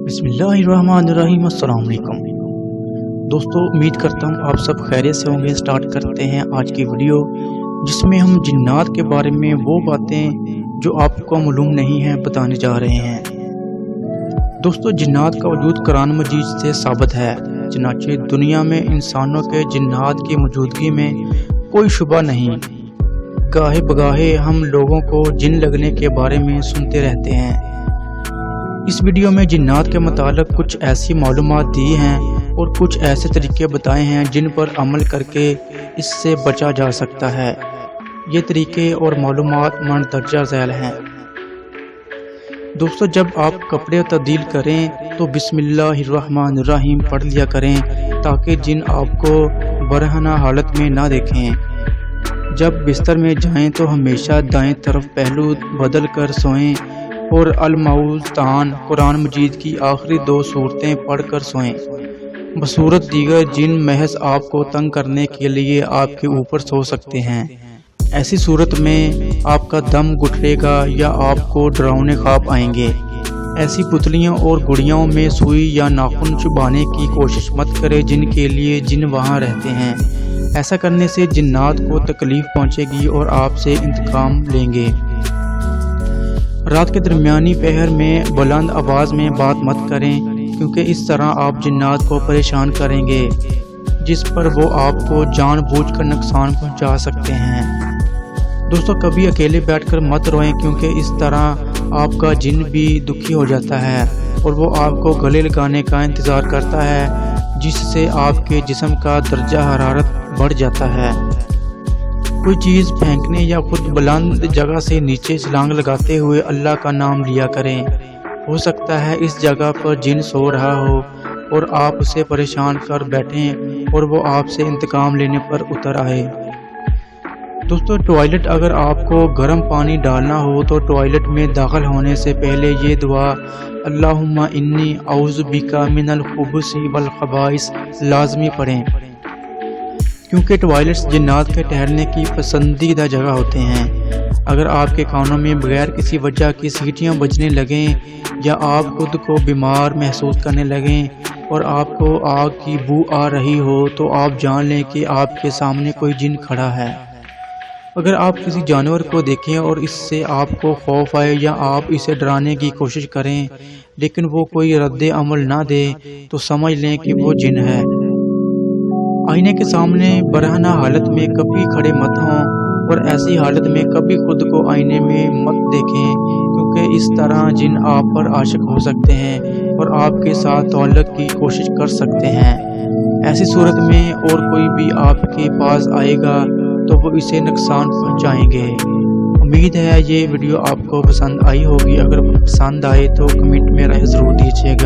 बिस्मिल्लाहिर्रहमानिर्रहीम। अस्सलाम वालेकुम दोस्तों, उम्मीद करता हूँ आप सब खैरियत से होंगे। स्टार्ट करते हैं आज की वीडियो, जिसमें हम जिन्नात के बारे में वो बातें जो आपको मालूम नहीं है बताने जा रहे हैं। दोस्तों, जिन्नात का वजूद कुरान मजीद से साबित है। चनाचे दुनिया में इंसानों के जिन्नात की मौजूदगी में कोई शुबा नहीं। गाहे बगाहे हम लोगों को जिन लगने के बारे में सुनते रहते हैं। इस वीडियो में जिन्नात के मुतालिक कुछ ऐसी मालूमात दी हैं और कुछ ऐसे तरीके बताए हैं जिन पर अमल करके इससे बचा जा सकता है। ये तरीके और मालूमात मंदरजा झैल हैं। दोस्तों, जब आप कपड़े तब्दील करें तो बिस्मिल्लाहिर्रहमानिर्रहीम पढ़ लिया करें, ताकि जिन आपको बरहना हालत में ना देखें। जब बिस्तर में जाएं तो हमेशा दाएं तरफ पहलू बदल कर सोएं और अल-मऊज़तान कुरान मजीद की आखिरी 2 सूरतें पढ़कर सोएं। बसूरत दीगर जिन महज आपको तंग करने के लिए आपके ऊपर सो सकते हैं। ऐसी सूरत में आपका दम घुटरेगा या आपको डरावने ख्वाब आएंगे। ऐसी पुतलियों और गुड़ियों में सुई या नाखून चुभाने की कोशिश मत करें जिनके लिए जिन वहाँ रहते हैं। ऐसा करने से जिन्नात को तकलीफ पहुँचेगी और आपसे इंतकाम लेंगे। रात के दरमियानी पहर में बुलंद आवाज़ में बात मत करें, क्योंकि इस तरह आप जिन्नात को परेशान करेंगे, जिस पर वो आपको जानबूझकर नुकसान पहुंचा सकते हैं। दोस्तों, कभी अकेले बैठकर मत रोएं, क्योंकि इस तरह आपका जिन भी दुखी हो जाता है और वो आपको गले लगाने का इंतज़ार करता है, जिससे आपके जिस्म का दर्जा हरारत बढ़ जाता है। कोई चीज़ फेंकने या खुद बुलंद जगह से नीचे छलांग लगाते हुए अल्लाह का नाम लिया करें। हो सकता है इस जगह पर जिन सो रहा हो और आप उसे परेशान कर बैठें और वो आपसे इंतकाम लेने पर उतर आए। दोस्तों, टॉयलेट अगर आपको गर्म पानी डालना हो तो टॉयलेट में दाखिल होने से पहले ये दुआ अल्लाहुम्मा इन्नी औज़ु बिका मिनल खुबुसी वल खबाइस लाजमी पढ़ें, क्योंकि टॉयलेट्स जिन्नात के ठहरने की पसंदीदा जगह होते हैं। अगर आपके कानों में बगैर किसी वजह की सीटियां बजने लगें या आप खुद को बीमार महसूस करने लगें और आपको आग की बू आ रही हो, तो आप जान लें कि आपके सामने कोई जिन खड़ा है। अगर आप किसी जानवर को देखें और इससे आपको खौफ आए या आप इसे डराने की कोशिश करें लेकिन वो कोई रद्द अमल ना दे, तो समझ लें कि वो जिन है। आईने के सामने बरहना हालत में कभी खड़े मत हों और ऐसी हालत में कभी खुद को आईने में मत देखें, क्योंकि इस तरह जिन आप पर आशिक हो सकते हैं और आपके साथ तौल्लुक की कोशिश कर सकते हैं। ऐसी सूरत में और कोई भी आपके पास आएगा तो वो इसे नुकसान पहुंचाएंगे। उम्मीद है ये वीडियो आपको पसंद आई होगी। अगर पसंद आए तो कमेंट में राय ज़रूर दीजिएगा।